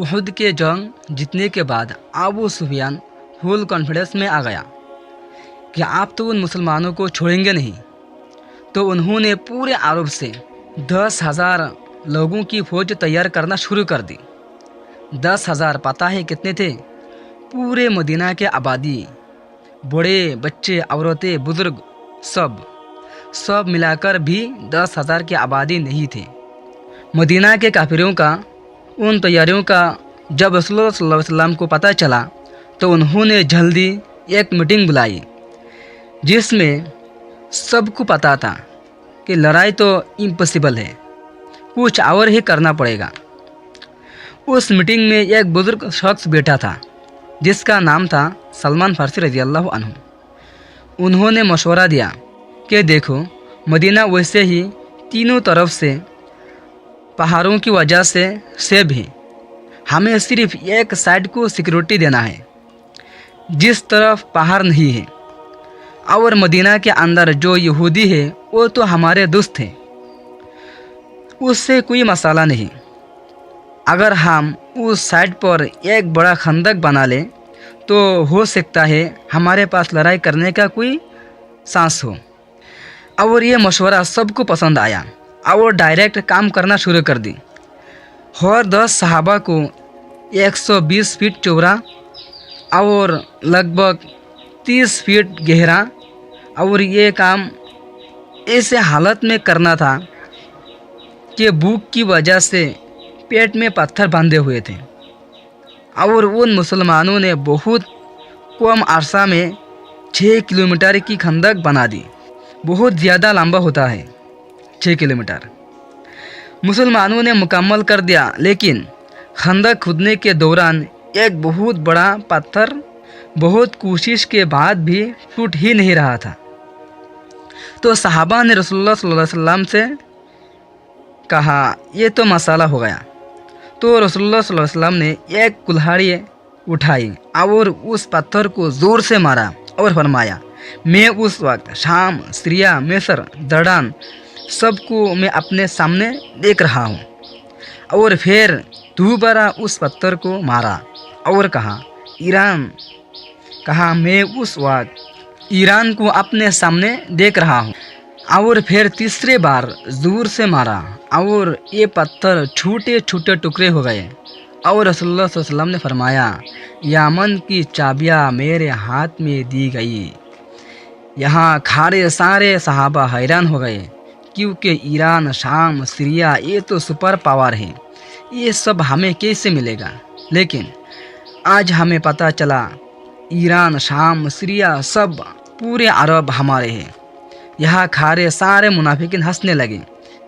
उहुद के जंग जीतने के बाद अबू सुफियान फुल कॉन्फिडेंस में आ गया कि आप तो उन मुसलमानों को छोड़ेंगे नहीं। तो उन्होंने पूरे अरब से 10,000 लोगों की फ़ौज तैयार करना शुरू कर दी। 10,000 पता है कितने थे? पूरे मदीना के आबादी, बड़े बच्चे, औरतें, बुज़ुर्ग, सब मिलाकर भी 10,000 की आबादी नहीं थे। मदीना के काफिरों का उन तैयारियों का जब रसूलुल्लाह सल्लल्लाहु अलैहि वसल्लम को पता चला तो उन्होंने जल्दी एक मीटिंग बुलाई जिसमें सबको पता था कि लड़ाई तो इम्पॉसिबल है, कुछ और ही करना पड़ेगा। उस मीटिंग में एक बुज़ुर्ग शख्स बैठा था जिसका नाम था सलमान फारसी रज़ी अल्लाह अन्हु। उन्होंने मशवरा दिया कि देखो, मदीना वैसे ही तीनों तरफ से पहाड़ों की वजह से सेब है, हमें सिर्फ एक साइड को सिक्योरिटी देना है जिस तरफ पहाड़ नहीं है, और मदीना के अंदर जो यहूदी है वो तो हमारे दोस्त हैं, उससे कोई मसाला नहीं। अगर हम उस साइड पर एक बड़ा खंदक बना लें तो हो सकता है हमारे पास लड़ाई करने का कोई सांस हो। और ये मशवरा सबको पसंद आया और डायरेक्ट काम करना शुरू कर दी। हर 10 सहाबा को 120 फीट चौड़ा और लगभग 30 फीट गहरा, और ये काम ऐसे हालत में करना था कि भूख की वजह से पेट में पत्थर बांधे हुए थे। और उन मुसलमानों ने बहुत कम अरसा में 6 किलोमीटर की खंदक बना दी। बहुत ज़्यादा लंबा होता है 6 किलोमीटर। मुसलमानों ने मुकम्मल कर दिया, लेकिन खंदक खोदने के दौरान एक बहुत बड़ा पत्थर बहुत कोशिश के बाद भी टूट ही नहीं रहा था। तो सहाबा ने रसूलुल्लाह सल्लल्लाहु अलैहि वसल्लम से कहा, ये तो मसाला हो गया। तो रसूलुल्लाह सल्लल्लाहु अलैहि वसल्लम ने एक कुल्हाड़ी उठाई और उस पत्थर को ज़ोर से मारा और फरमाया, मैं उस वक्त शाम, सीरिया, मिस्र, जर्दान सबको मैं अपने सामने देख रहा हूँ। और फिर दोबारा उस पत्थर को मारा और कहा, ईरान। कहा, मैं उस वक्त ईरान को अपने सामने देख रहा हूँ। और फिर तीसरे बार जोर से मारा और ये पत्थर छोटे छोटे टुकड़े हो गए। और रसूलुल्लाह सल्लल्लाहु अलैहि वसल्लम ने फरमाया, यमन की चाबियाँ मेरे हाथ में दी गई। यहाँ खड़े सारे सहाबा हैरान हो गए, क्योंकि ईरान, शाम, सीरिया ये तो सुपर पावर है, ये सब हमें कैसे मिलेगा। लेकिन आज हमें पता चला ईरान, शाम, सीरिया सब पूरे अरब हमारे हैं। यहाँ खड़े सारे मुनाफिकीन हंसने लगे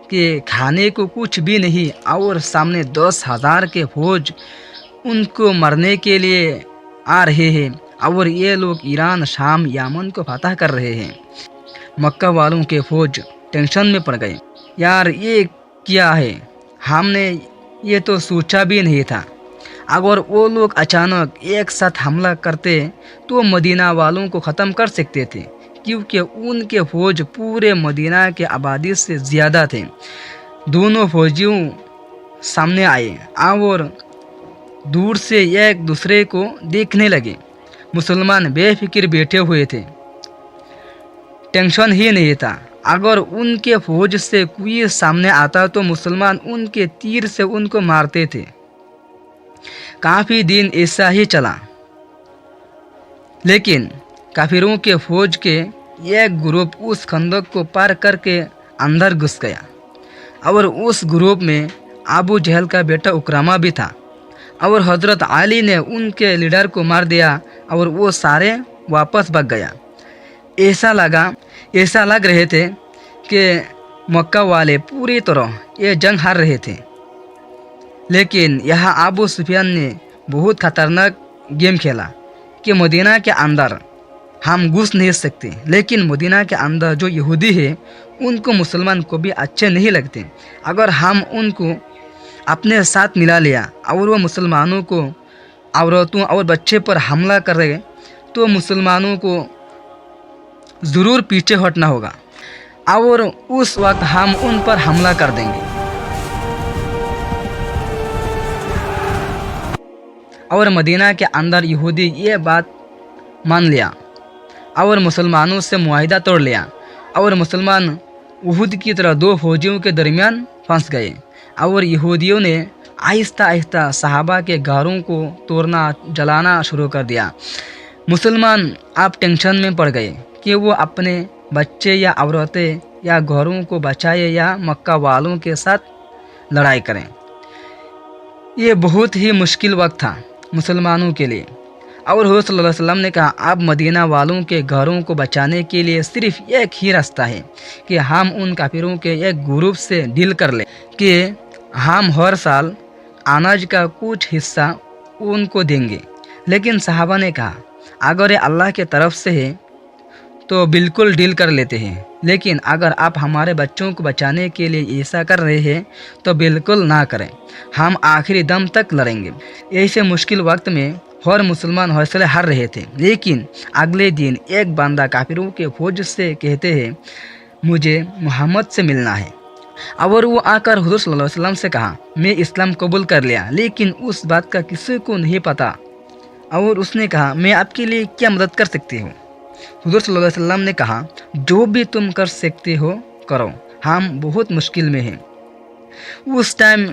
कि खाने को कुछ भी नहीं, और सामने 10,000 के फौज उनको मरने के लिए आ रहे हैं, और ये लोग ईरान, शाम, यमन को फतह कर रहे हैं। मक्का वालों के फौज टेंशन में पड़ गए। यार, ये क्या है, हमने ये तो सोचा भी नहीं था। अगर वो लोग अचानक एक साथ हमला करते तो मदीना वालों को ख़त्म कर सकते थे, क्योंकि उनके फौज पूरे मदीना के आबादी से ज़्यादा थे। दोनों फौजियों सामने आए और दूर से एक दूसरे को देखने लगे। मुसलमान बेफिक्र बैठे हुए थे, टेंशन ही नहीं था। अगर उनके फौज से कोई सामने आता तो मुसलमान उनके तीर से उनको मारते थे। काफ़ी दिन ऐसा ही चला, लेकिन काफिरों के फौज के एक ग्रुप उस खंदक को पार करके अंदर घुस गया, और उस ग्रुप में अबू जहल का बेटा उकरामा भी था। और हज़रत अली ने उनके लीडर को मार दिया और वो सारे वापस भाग गया। ऐसा लग रहे थे कि मक्का वाले पूरी तरह ये जंग हार रहे थे। लेकिन यहाँ अबू सुफियान ने बहुत खतरनाक गेम खेला कि मदीना के अंदर हम घुस नहीं सकते, लेकिन मदीना के अंदर जो यहूदी है उनको मुसलमान को भी अच्छे नहीं लगते। अगर हम उनको अपने साथ मिला लिया और वो मुसलमानों को औरतों और बच्चे पर हमला कर रहे तो मुसलमानों को ज़रूर पीछे हटना होगा, और उस वक्त हम उन पर हमला कर देंगे। और मदीना के अंदर यहूदी ये बात मान लिया और मुसलमानों से मुआहिदा तोड़ लिया और मुसलमान उहुद की तरह दो फौजियों के दरमियान फंस गए और यहूदियों ने आहिस्ता आहिस्ता सहाबा के घरों को तोड़ना जलाना शुरू कर दिया। मुसलमान आप टेंशन में पड़ गए कि वो अपने बच्चे या औरतें या घरों को बचाए या मक्का वालों के साथ लड़ाई करें। ये बहुत ही मुश्किल वक्त था मुसलमानों के लिए और हुज़ूर सल्लल्लाहु अलैहि वसल्लम ने कहा, अब मदीना वालों के घरों को बचाने के लिए सिर्फ एक ही रास्ता है कि हम उन काफिरों के एक ग्रुप से डील कर लें कि हम हर साल अनाज का कुछ हिस्सा उनको देंगे। लेकिन सहाबा ने कहा, अगर ये अल्लाह के तरफ से है तो बिल्कुल डील कर लेते हैं, लेकिन अगर आप हमारे बच्चों को बचाने के लिए ऐसा कर रहे हैं तो बिल्कुल ना करें, हम आखिरी दम तक लड़ेंगे। ऐसे मुश्किल वक्त में हर मुसलमान हौसले हार रहे थे। लेकिन अगले दिन एक बंदा काफिरों के फौज से कहते हैं, मुझे मोहम्मद से मिलना है। और वो आकर हुज़ूर सल्लल्लाहु अलैहि वसल्लम से कहा, मैं इस्लाम कबूल कर लिया, लेकिन उस बात का किसी को नहीं पता। और उसने कहा, मैं आपके लिए क्या मदद कर सकती हूँ? हुज़ूर सल्लल्लाहु अलैहि वसल्लम ने कहा, जो भी तुम कर सकते हो करो, हम बहुत मुश्किल में हैं। उस टाइम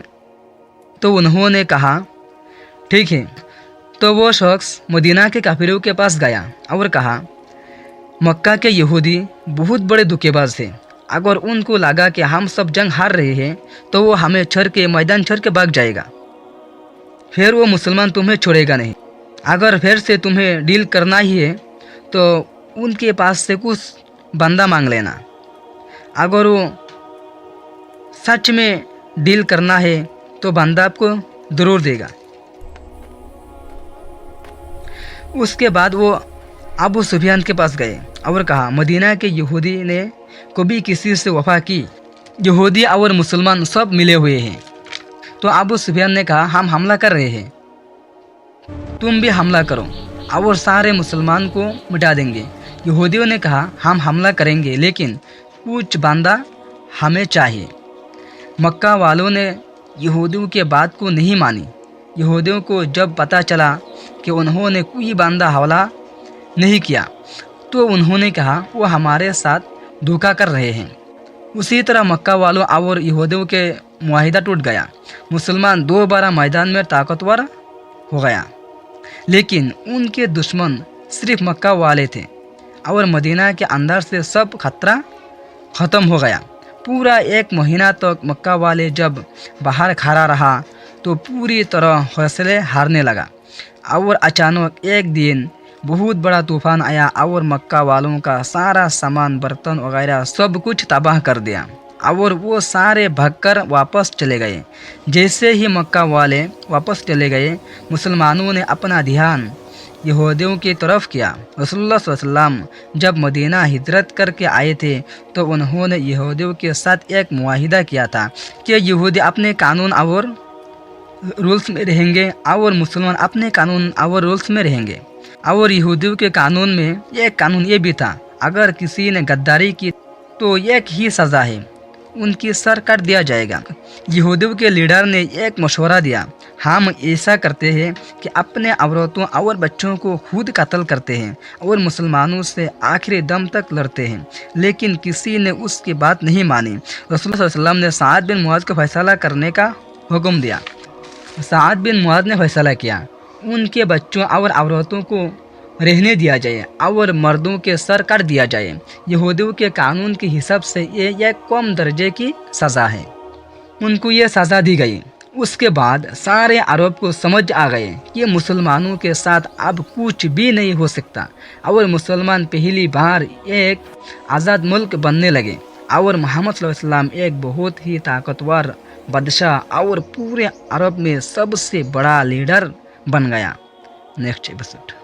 तो उन्होंने कहा, ठीक है। तो वो शख्स मदीना के काफिरों के पास गया और कहा, मक्का के यहूदी बहुत बड़े धोखेबाज थे। अगर उनको लगा कि हम सब जंग हार रहे हैं तो वो हमें छोड़ के मैदान छोड़ के भाग जाएगा, फिर वो मुसलमान तुम्हें छोड़ेगा नहीं। अगर फिर से तुम्हें डील करना ही है तो उनके पास से कुछ बंदा मांग लेना। अगर वो सच में डील करना है तो बंदा आपको ज़रूर देगा। उसके बाद वो अबू सुफियान के पास गए और कहा, मदीना के यहूदी ने कभी किसी से वफा की? यहूदी और मुसलमान सब मिले हुए हैं। तो अबू सुफियान ने कहा, हम हमला कर रहे हैं, तुम भी हमला करो और सारे मुसलमान को मिटा देंगे। यहूदियों ने कहा, हम हमला करेंगे, लेकिन कुछ बंदा हमें चाहिए। मक्का वालों ने यहूदियों के बात को नहीं मानी। यहूदियों को जब पता चला कि उन्होंने कोई बंदा हमला नहीं किया तो उन्होंने कहा, वो हमारे साथ धोखा कर रहे हैं। उसी तरह मक्का वालों और यहूदियों के मुआहिदा टूट गया। मुसलमान दोबारा मैदान में ताकतवर हो गया, लेकिन उनके दुश्मन सिर्फ मक्का वाले थे और मदीना के अंदर से सब खतरा ख़त्म हो गया। पूरा एक महीना तक मक्का वाले जब बाहर खड़ा रहा तो पूरी तरह हौसले हारने लगा और अचानक एक दिन बहुत बड़ा तूफान आया और मक्का वालों का सारा सामान, बर्तन वगैरह सब कुछ तबाह कर दिया और वो सारे भागकर वापस चले गए। जैसे ही मक्का वाले वापस चले गए, मुसलमानों ने अपना ध्यान यहूदियों की तरफ किया। रसूलुल्लाह सल्लल्लाहु अलैहि वसल्लम जब मदीना हिजरत करके आए थे तो उन्होंने यहूदियों के साथ एक मुआहिदा किया था कि यहूदी अपने कानून और रूल्स में रहेंगे और मुसलमान अपने कानून और रूल्स में रहेंगे। और यहूदियों के कानून में एक कानून ये भी था, अगर किसी ने गद्दारी की तो एक ही सज़ा है, उनकी सर काट दिया जाएगा। यहूदियों के लीडर ने एक मशवरा दिया, हम ऐसा करते हैं कि अपने औरतों और बच्चों को खुद कत्ल करते हैं और मुसलमानों से आखिरी दम तक लड़ते हैं। लेकिन किसी ने उसकी बात नहीं मानी। रसूलुल्लाह सल्लल्लाहु अलैहि वसल्लम ने साद बिन मुआज़ को फैसला करने का हुक्म दिया। साद बिन मुआज़ ने फैसला किया, उनके बच्चों और औरतों को रहने दिया जाए और मर्दों के सर काट दिया जाए। यहूदियों के कानून के हिसाब से ये एक कम दर्जे की सज़ा है, उनको ये सज़ा दी गई। उसके बाद सारे अरब को समझ आ गए कि मुसलमानों के साथ अब कुछ भी नहीं हो सकता और मुसलमान पहली बार एक आज़ाद मुल्क बनने लगे और मोहम्मद सल्लल्लाहु अलैहि वसल्लम एक बहुत ही ताकतवर बादशाह और पूरे अरब में सबसे बड़ा लीडर बन गया। Next episode.